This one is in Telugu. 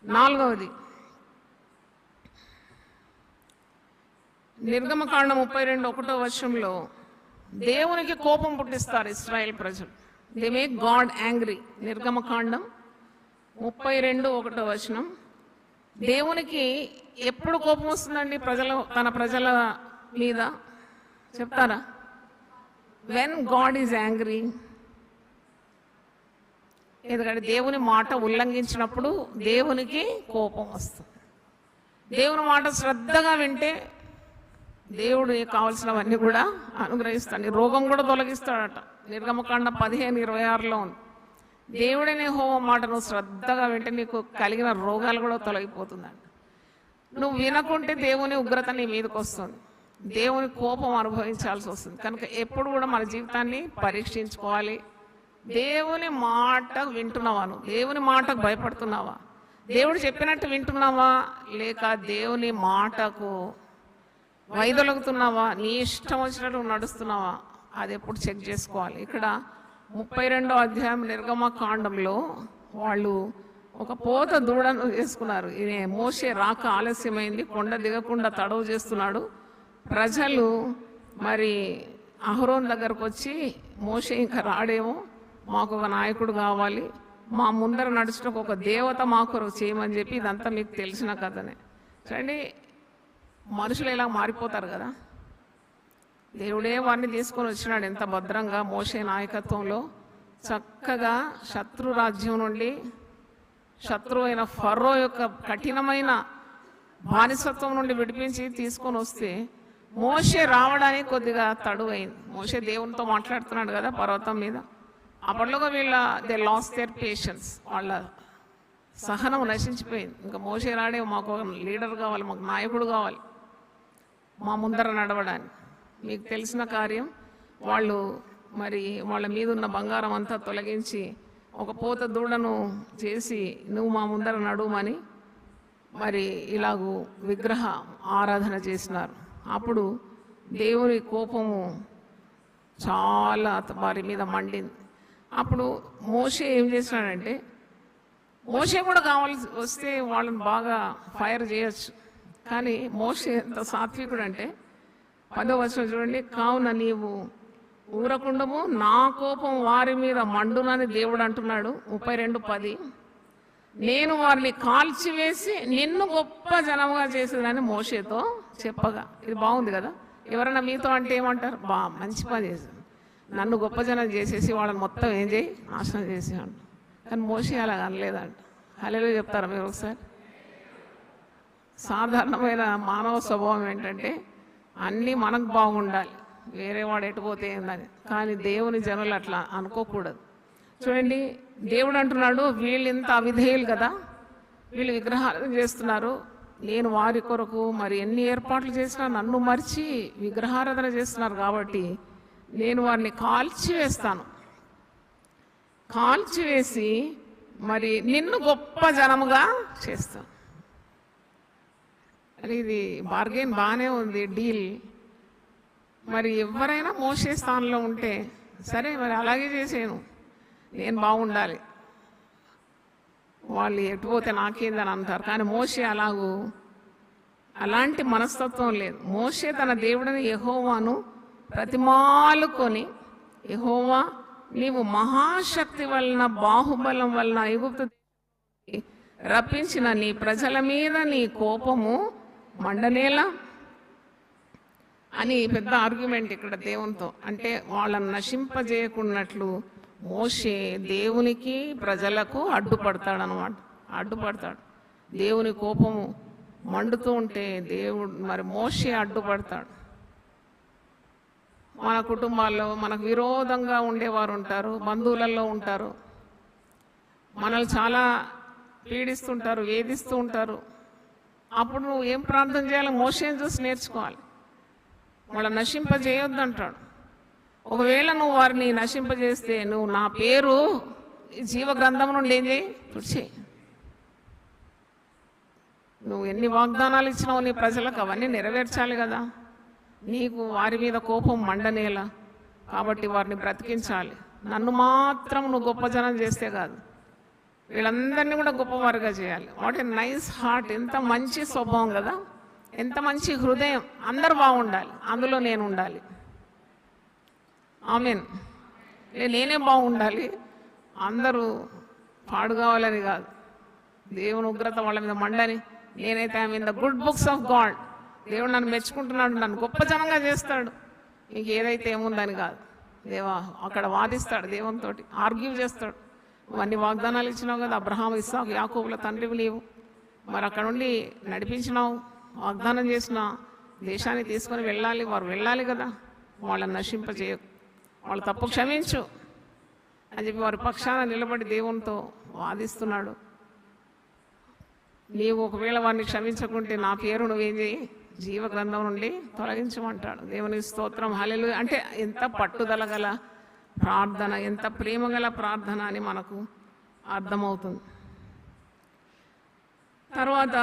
నాలుగవది నిర్గమకాండం 32:1 దేవునికి కోపం పుట్టిస్తారు ఇశ్రాయేల్ ప్రజలు. They make God angry. నిర్గమకాండం 32:1 దేవునికి ఎప్పుడు కోపం వస్తుందండి తన ప్రజల మీద చెప్తారా? When God is angry. ఎందుకంటే దేవుని మాట ఉల్లంఘించినప్పుడు దేవునికి కోపం వస్తుంది. దేవుని మాట శ్రద్ధగా వింటే దేవుడు కావాల్సినవన్నీ కూడా అనుగ్రహిస్తాడు. రోగం కూడా తొలగిస్తాడట. నిర్గమకాండం 15:26 ఉంది. దేవుడనే యెహోవా మాటను శ్రద్ధగా వింటే నీకు కలిగిన రోగాలు కూడా తొలగిపోతుందండి. నువ్వు వినకుంటే దేవుని ఉగ్రత నీ మీదకి వస్తుంది, దేవుని కోపం అనుభవించాల్సి వస్తుంది. కనుక ఎప్పుడు కూడా మన జీవితాన్ని పరీక్షించుకోవాలి. దేవుని మాట వింటున్నావా? నువ్వు దేవుని మాటకు భయపడుతున్నావా? దేవుడు చెప్పినట్టు వింటున్నావా? లేక దేవుని మాటకు వైదొలుగుతున్నావా? నీ ఇష్టం వచ్చినట్టు నడుస్తున్నావా? అది ఎప్పుడు చెక్ చేసుకోవాలి. ఇక్కడ 32వ అధ్యాయం నిర్గమకాండంలో వాళ్ళు ఒక పోత దూడను చేసుకున్నారు. మోషే రాక ఆలస్యమైంది, కొండ దిగకుండా తడవు చేస్తున్నాడు. ప్రజలు మరి అహరోన్ దగ్గరకు వచ్చి, మోషే ఇంకా రాడేమో, మాకు ఒక నాయకుడు కావాలి, మా ముందర నడుచుటకు ఒక దేవత మాకు చేయమని చెప్పి, ఇదంతా మీకు తెలిసిన కథనే. చూడండి, మనుషులు ఇలా మారిపోతారు కదా. దేవుడే వారిని తీసుకొని వచ్చినాడు ఎంత భద్రంగా. మోషే నాయకత్వంలో చక్కగా శత్రు రాజ్యం నుండి, శత్రువు అయిన ఫరో యొక్క కఠినమైన బానిసత్వం నుండి విడిపించి తీసుకొని వస్తే మోషే రావడానికి కొద్దిగా తడువైంది. మోషే దేవునితో మాట్లాడుతున్నాడు కదా పర్వతం మీద. అప్పట్లోగా దే లాస్ట్ దేర్ పేషెన్స్. వాళ్ళ సహనం నశించిపోయింది. ఇంకా మోషే రాడే, మాకు ఒక లీడర్ కావాలి, మాకు నాయకుడు కావాలి మా ముందర నడవడానికి. మీకు తెలిసిన కార్యం, వాళ్ళు మరి వాళ్ళ మీద ఉన్న బంగారం అంతా తొలగించి ఒక పోత దూడను చేసి నువ్వు మా ముందర నడుమని మరి ఇలాగూ విగ్రహ ఆరాధన చేసినారు. అప్పుడు దేవుని కోపము చాలా వారి మీద మండింది. అప్పుడు మోషే ఏం చేసినాడంటే, మోషే కూడా కావాల్సి వస్తే వాళ్ళని బాగా ఫైర్ చేయొచ్చు, కానీ మోషే ఎంత సాత్వికుడు అంటే 10వ వచనం చూడండి. కావున నీవు ఊరకుండము, నా కోపం వారి మీద మండునని దేవుడు అంటున్నాడు. 32:10 నేను వారిని కాల్చివేసి నిన్ను గొప్ప జనముగా చేసేదని మోషేతో చెప్పగా. ఇది బాగుంది కదా. ఎవరైనా మీతో అంటే ఏమంటారు? మంచి పని చేశాను, నన్ను గొప్ప జనం చేసేసి వాళ్ళని మొత్తం ఏం చేయి, నాశనం చేసేవాడు. కానీ మోషే అలా అనలేదంట. హల్లెలూయా చెప్తారా మీరు ఒకసారి? సాధారణమైన మానవ స్వభావం ఏంటంటే అన్నీ మనకు బాగుండాలి, వేరే వాడు ఎటుపోతే ఏందని. కానీ దేవుని జనులు అట్లా అనుకోకూడదు. చూడండి, దేవుడు అంటున్నాడు, వీళ్ళు ఇంత అవిధేయులు కదా, వీళ్ళు విగ్రహాలను చేస్తున్నారు, నేను వారి కొరకు మరి ఎన్ని ఏర్పాట్లు చేసినా నన్ను మర్చి విగ్రహారాధన చేస్తున్నారు, కాబట్టి నేను వారిని కాల్చివేస్తాను, కాల్చివేసి మరి నిన్ను గొప్ప జనముగా చేస్తాను. అని ఇది బార్గెన్ బాగానే ఉంది, డీల్. మరి ఎవరైనా మోసే స్థానంలో ఉంటే సరే మరి అలాగే చేసాను, నేను బాగుండాలి, వాళ్ళు ఎటుపోతే నాకేందని అంటారు. కానీ మోషే అలాంటి మనస్తత్వం లేదు. మోషే తన దేవుడిని యెహోవాను ప్రతిమాలుకొని, యెహోవా నీవు మహాశక్తి వలన బాహుబలం వలన ఐగుప్తు రప్పించిన నీ ప్రజల మీద నీ కోపము మండనేలా అని పెద్ద ఆర్గ్యుమెంట్ ఇక్కడ దేవునితో. అంటే వాళ్ళని నశింపజేయకున్నట్లు మోషే దేవునికి ప్రజలకు అడ్డుపడతాడు. దేవుని కోపము మండుతూ ఉంటే దేవుడు మరి మోషే అడ్డుపడతాడు. మన కుటుంబాల్లో మనకు విరోధంగా ఉండేవారు ఉంటారు, బంధువులలో ఉంటారు, మనల్ని చాలా పీడిస్తుంటారు, వేధిస్తూ ఉంటారు. అప్పుడు నువ్వు ఏం ప్రార్థన చేయాలి? మోషేని చూసి నేర్చుకోవాలి. వాళ్ళని నశింపజేయొద్దు అంటాడు. ఒకవేళ నువ్వు వారిని నశింపజేస్తే నువ్వు నా పేరు జీవ గ్రంథం నుండి ఏం చేయి, తుడిచేయి. నువ్వు ఎన్ని వాగ్దానాలు ఇచ్చినావు నీ ప్రజలకు, అవన్నీ నెరవేర్చాలి కదా. నీకు వారి మీద కోపం మండనేలా, కాబట్టి వారిని బ్రతికించాలి. నన్ను మాత్రం నువ్వు గొప్ప జనం చేస్తే కాదు, వీళ్ళందరినీ కూడా గొప్పవారుగా చేయాలి. వాట్ ఏ నైస్ హార్ట్, ఎంత మంచి స్వభావం కదా, ఎంత మంచి హృదయం. అందరు బాగుండాలి, అందులో నేను ఉండాలి. ఆమేన్. నేనే బాగుండాలి, అందరూ పాడు కావాలని కాదు. దేవుని ఉగ్రత వాళ్ళ మీద మండని, నేనైతే I mean the good books of God. దేవుడు నన్ను మెచ్చుకుంటున్నాడు, నన్ను గొప్ప జనంగా చేస్తాడు. నీకు ఏదైతే ఏముందని కాదు, దేవా అక్కడ వాదిస్తాడు, దేవునితో ఆర్గ్యూ చేస్తాడు. అన్ని వాగ్దానాలు ఇచ్చినావు కదా, అబ్రహాం, ఇస్సాకు, యాకోబుల తండ్రివి నీవు, మరి అక్కడ నుండి నడిపించినావు, వాగ్దానం చేసిన దేశాన్ని తీసుకొని వెళ్ళాలి, వారు వెళ్ళాలి కదా, వాళ్ళని నశింపజేయకు, వాళ్ళ తప్పు క్షమించు అని చెప్పి వారి పక్షాన నిలబడి దేవునితో వాదిస్తున్నాడు. నీవు ఒకవేళ వారిని క్షమించకుంటే నా పేరు నువ్వేం చేయి, జీవ గ్రంథం నుండి తొలగించమంటాడు. దేవుని స్తోత్రం, హల్లెలూయా. అంటే ఎంత పట్టుదల గల ప్రార్థన, ఎంత ప్రేమ గల ప్రార్థన అని మనకు అర్థమవుతుంది. తర్వాత